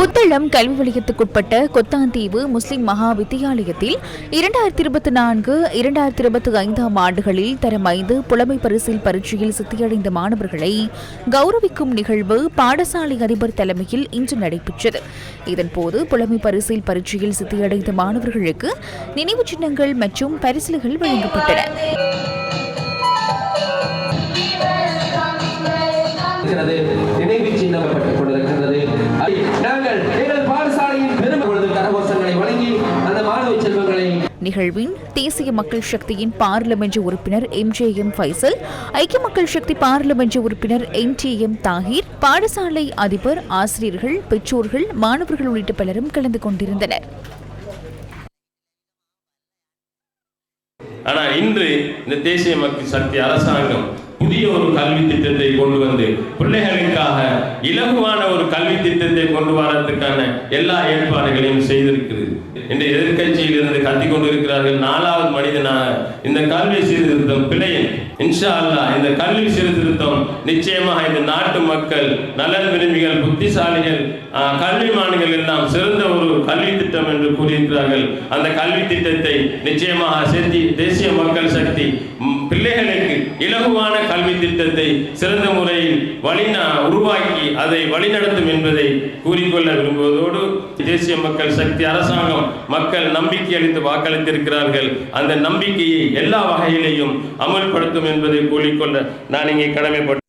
புத்தளம் கல்வி வலயத்துக்குட்பட்ட கொத்தாந்தீவு முஸ்லிம் மகா வித்தியாலயத்தில் 2024-2025 ஆண்டுகளில் தரம் 5 புலமை பரிசில் பரீட்சையில் சித்தியடைந்த மாணவர்களை கௌரவிக்கும் நிகழ்வு பாடசாலை அதிபர் தலைமையில் இன்று நடைபெற்றது. இதன்போது புலமை பரிசில் பரீட்சையில் சித்தியடைந்த மாணவர்களுக்கு நினைவு சின்னங்கள் மற்றும் பரிசில்கள் வழங்கப்பட்டன. நினைவு சின்னம் கொண்டிருக்கிறது. நாங்கள் எங்கள் பாடசாலையின் பெருமை கரகோஷங்களை வழங்கி அந்த மாணவ செல்வங்களை நிகழ்வின் தேசிய மக்கள் சக்தியின் பாராளுமன்ற உறுப்பினர் MJM ஃபைசல், ஐக்கிய மக்கள் சக்தி பாராளுமன்ற உறுப்பினர் NTM தாஹிர், பாடசாலை அதிபர், ஆசிரியர்கள், பெற்றோர்கள், மாணவர்கள் உள்ளிட்ட பலரும் கலந்து கொண்டிருந்தனர். ஆனால் இன்று இந்த தேசிய மக்கள் சக்தி அரசாங்கம் புதிய ஒரு கல்வி திட்டத்தை கொண்டு வந்து பிள்ளைகளுக்காக இலகுவான ஒரு கல்வி திட்டத்தை கொண்டு வரதுக்கான எல்லா ஏற்பாடுகளையும் செய்திருக்கிறது. இன்று எதிர்கட்சியில் இருந்து கத்திக் கொண்டிருக்கிறார்கள். 4வது மனிதனாக இந்த கல்வி சீர்திருத்தம் பிழையின் இன்ஷா அல்லாஹ் இந்த கல்வி சீர்திருத்தம் நிச்சயமாக இந்த நாட்டு மக்கள், நலன் விரும்பிகள், புத்திசாலிகள், கல்விமான்கள் எல்லாம் சிறந்த ஒரு கல்வி திட்டம் என்று கூறியிருக்கிறார்கள். அந்த கல்வி திட்டத்தை நிச்சயமாக சேர்த்தி தேசிய மக்கள் சக்தி பிள்ளைகளுக்கு இலகுவான கல்வி திட்டத்தை சிறந்த முறையில் உருவாக்கி அதை வழிநடத்தும் என்பதை கூறிக்கொள்ள விரும்புவதோடு, தேசிய மக்கள் சக்தி அரசாங்கம் மக்கள் நம்பிக்கை அளித்து வாக்களித்திருக்கிறார்கள். அந்த நம்பிக்கையை எல்லா வகையிலையும் அமல்படுத்தும் என்பதை கூறிக்கொள்ள நான் இங்கே கடமைப்பட்டேன்.